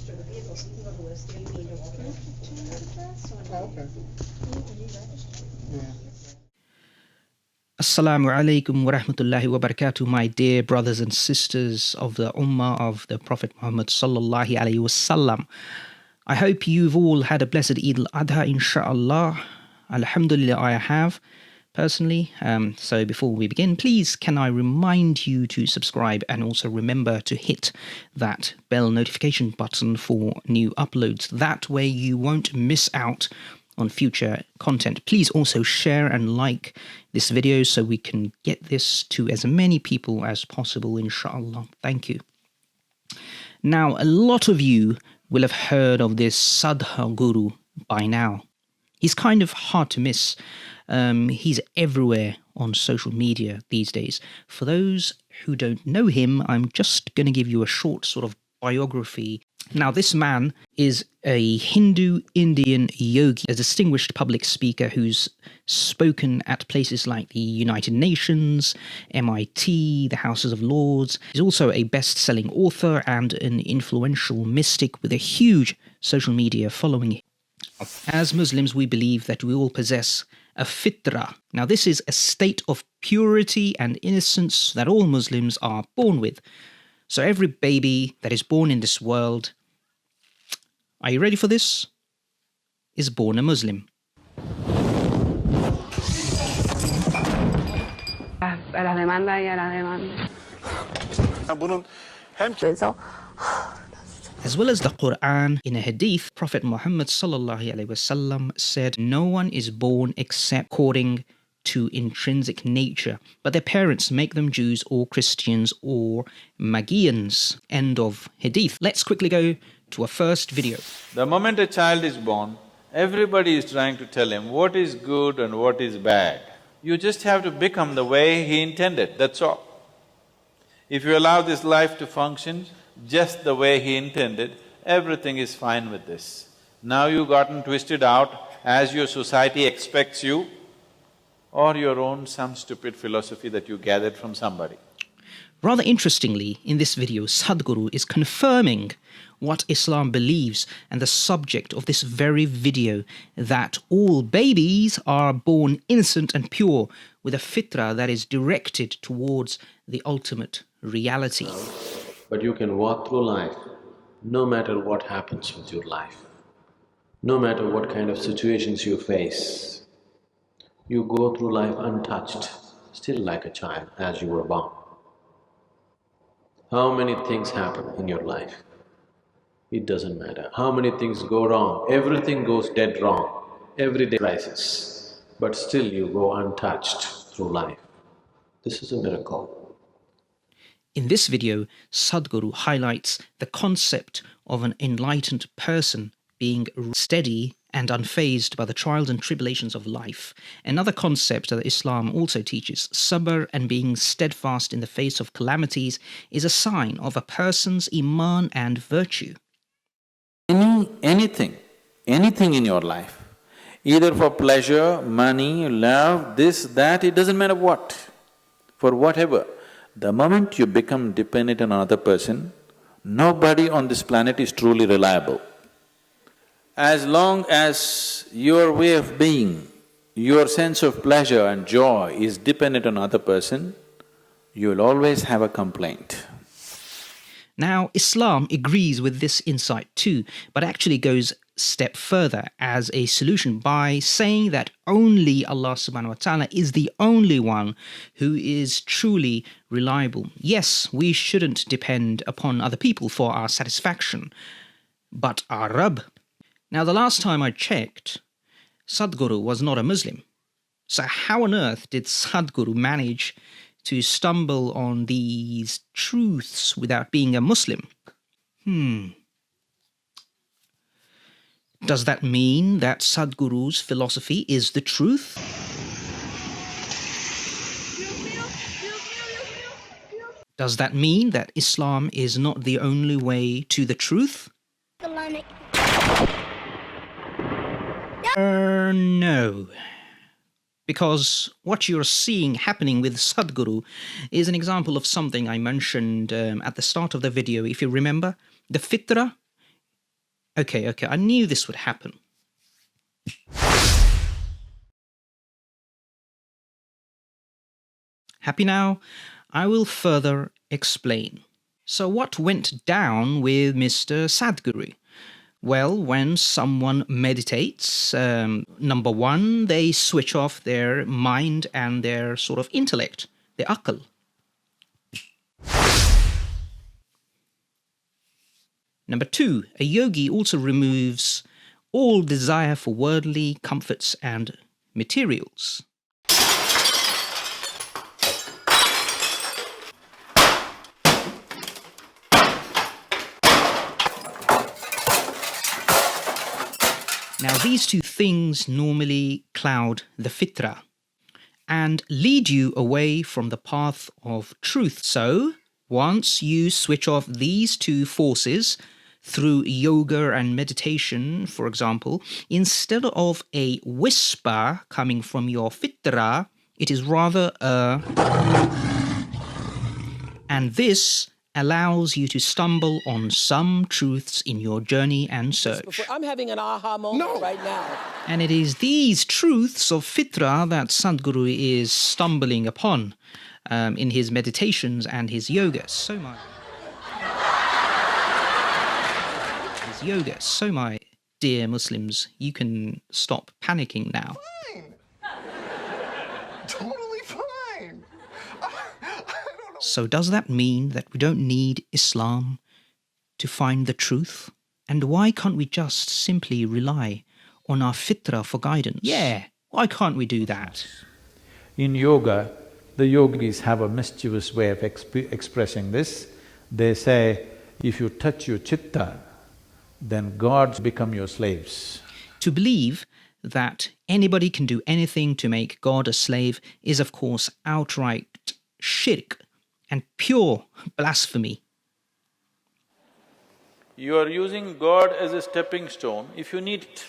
Okay. Yeah. Assalamu alaikum wa rahmatullahi wa barakatuh, my dear brothers and sisters of the Ummah of the Prophet Muhammad sallallahu alayhi wasallam. I hope you've all had a blessed Eid al-Adha, inshaAllah. Alhamdulillah, I have personally. So before we begin, please can I remind you to subscribe and also remember to hit that bell notification button for new uploads. That way you won't miss out on future content. Please also share and like this video so we can get this to as many people as possible, inshallah. Thank you. Now, a lot of you will have heard of this Sadhguru by now. He's kind of hard to miss. He's everywhere on social media these days. For those who don't know him, I'm just going to give you a short sort of biography. Now, this man is a Hindu Indian yogi, a distinguished public speaker who's spoken at places like the United Nations, MIT, the Houses of Lords. He's also a best-selling author and an influential mystic with a huge social media following. As Muslims, we believe that we all possess a fitra. Now, this is a state of purity and innocence that all Muslims are born with. So every baby that is born in this world, are you ready for this? Is born a Muslim. As well as the Quran, in a hadith, Prophet Muhammad sallallahu alaihi wasallam said, "No one is born except according to intrinsic nature, but their parents make them Jews or Christians or Magians." End of hadith. Let's quickly go to a first video. The moment a child is born, everybody is trying to tell him what is good and what is bad. You just have to become the way he intended, that's all. If you allow this life to function just the way he intended, everything is fine with this. Now you've gotten twisted out as your society expects you, or your own some stupid philosophy that you gathered from somebody. Rather interestingly, in this video, Sadhguru is confirming what Islam believes and the subject of this very video, that all babies are born innocent and pure with a fitra that is directed towards the ultimate reality. But you can walk through life no matter what happens with your life, no matter what kind of situations you face. You go through life untouched, still like a child as you were born. How many things happen in your life? It doesn't matter. How many things go wrong? Everything goes dead wrong. Every day crisis. But still you go untouched through life. This is a miracle. In this video, Sadhguru highlights the concept of an enlightened person being steady and unfazed by the trials and tribulations of life. Another concept that Islam also teaches, sabr, and being steadfast in the face of calamities, is a sign of a person's iman and virtue. Anything in your life, either for pleasure, money, love, this, that, it doesn't matter what, for whatever, the moment you become dependent on another person, nobody on this planet is truly reliable. As long as your way of being, your sense of pleasure and joy is dependent on another person, you will always have a complaint. Now, Islam agrees with this insight too, but actually goes a step further as a solution by saying that only Allah subhanahu wa ta'ala is the only one who is truly reliable. Yes, we shouldn't depend upon other people for our satisfaction, but our Rabb. Now, the last time I checked, Sadhguru was not a Muslim. So how on earth did Sadhguru manage to stumble on these truths without being a Muslim? Does that mean that Sadhguru's philosophy is the truth? Does that mean that Islam is not the only way to the truth? Islamic. No. Because what you're seeing happening with Sadhguru is an example of something I mentioned at the start of the video, if you remember. The fitra Okay, I knew this would happen. Happy now? I will further explain. So what went down with Mr. Sadhguru? Well, when someone meditates, number one, they switch off their mind and their sort of intellect, their akal. Number two, a yogi also removes all desire for worldly comforts and materials. Now, these two things normally cloud the fitra and lead you away from the path of truth. So, once you switch off these two forces through yoga and meditation, for example, instead of a whisper coming from your fitra, it is rather a... And this allows you to stumble on some truths in your journey and search. I'm having an aha moment right now. And it is these truths of fitra that Sadhguru is stumbling upon in his meditations and his yoga. So my dear Muslims, you can stop panicking now. Fine. Totally fine. So does that mean that we don't need Islam to find the truth? And why can't we just simply rely on our fitra for guidance? Yeah, why can't we do that? In yoga, the yogis have a mischievous way of expressing this. They say, if you touch your chitta, then gods become your slaves. To believe that anybody can do anything to make God a slave is, of course, outright shirk and pure blasphemy. You are using God as a stepping stone if you need it.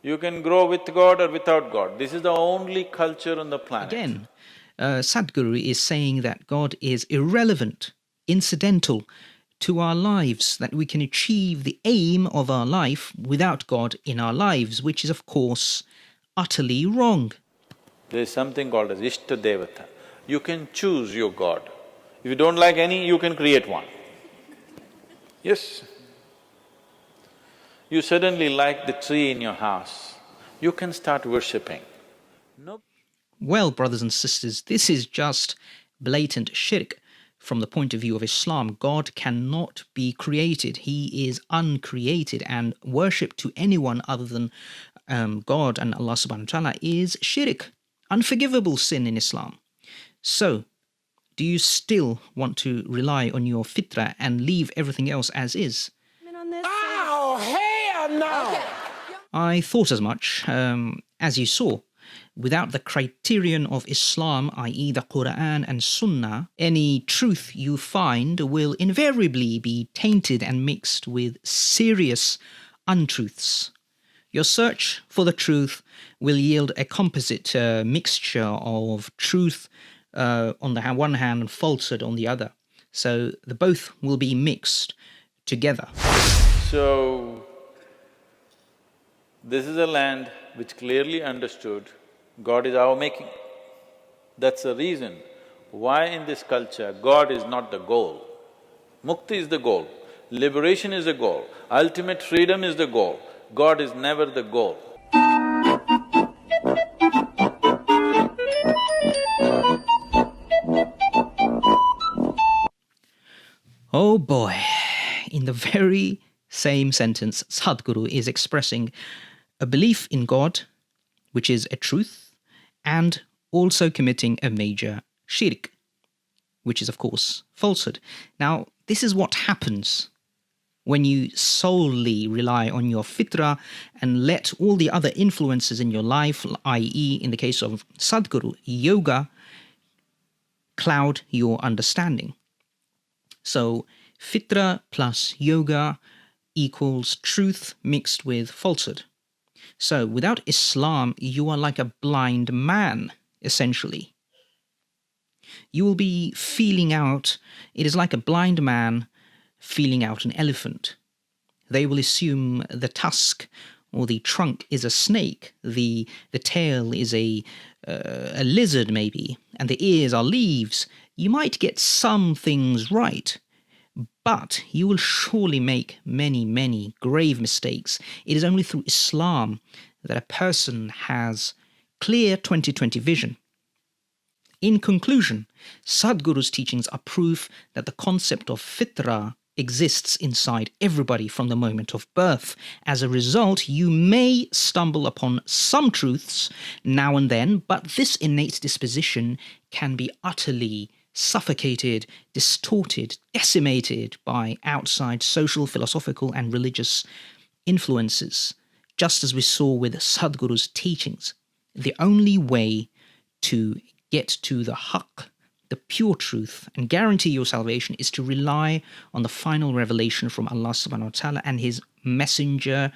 You can grow with God or without God. This is the only culture on the planet. Again, Sadhguru is saying that God is irrelevant, incidental to our lives, that we can achieve the aim of our life without God in our lives, which is, of course, utterly wrong. There is something called as Ishta Devata. You can choose your God. If you don't like any, you can create one. Yes. You suddenly like the tree in your house, you can start worshipping. No. Well, brothers and sisters, this is just blatant shirk from the point of view of Islam. God cannot be created. He is uncreated, and worship to anyone other than God and Allah subhanahu wa ta'ala is shirk, unforgivable sin in Islam. So, do you still want to rely on your fitra and leave everything else as is? Oh, hell no! Okay. I thought as much. As you saw, without the criterion of Islam, i.e. the Quran and Sunnah, any truth you find will invariably be tainted and mixed with serious untruths. Your search for the truth will yield a composite mixture of truth on the one hand and falsehood on the other. So the both will be mixed together. So, this is a land which clearly understood God is our making. That's the reason why in this culture God is not the goal. Mukti is the goal, liberation is the goal, ultimate freedom is the goal. God is never the goal. Oh boy, in the very same sentence, Sadhguru is expressing a belief in God, which is a truth, and also committing a major shirk, which is, of course, falsehood. Now, this is what happens when you solely rely on your fitra and let all the other influences in your life, i.e. in the case of Sadhguru, yoga, cloud your understanding. So, fitra plus yoga equals truth mixed with falsehood. So, without Islam, you are like a blind man, essentially. You will be feeling out, it is like a blind man feeling out an elephant. They will assume the tusk or the trunk is a snake, the tail is a lizard maybe, and the ears are leaves. You might get some things right, but you will surely make many, many grave mistakes. It is only through Islam that a person has clear 20/20 vision. In conclusion, Sadhguru's teachings are proof that the concept of fitra exists inside everybody from the moment of birth. As a result, you may stumble upon some truths now and then, but this innate disposition can be utterly suffocated, distorted, decimated by outside social, philosophical, and religious influences, just as we saw with Sadhguru's teachings. The only way to get to the haqq, the pure truth, and guarantee your salvation is to rely on the final revelation from Allah subhanahu wa ta'ala and His messenger,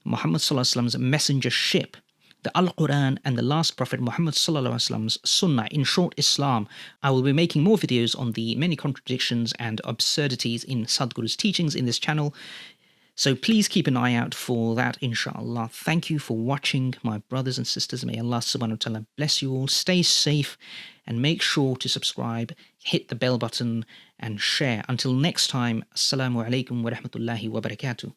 Muhammad sallallahu alaihi wasallam's messengership, the Al-Quran and the last Prophet Muhammad sallallahu alaihi wasallam's Sunnah, in short, Islam. I will be making more videos on the many contradictions and absurdities in Sadhguru's teachings in this channel, so please keep an eye out for that, inshallah. Thank you for watching, my brothers and sisters. May Allah subhanahu wa ta'ala bless you all. Stay safe and make sure to subscribe, hit the bell button and share. Until next time, Assalamu alaikum wa rahmatullahi wa barakatuh.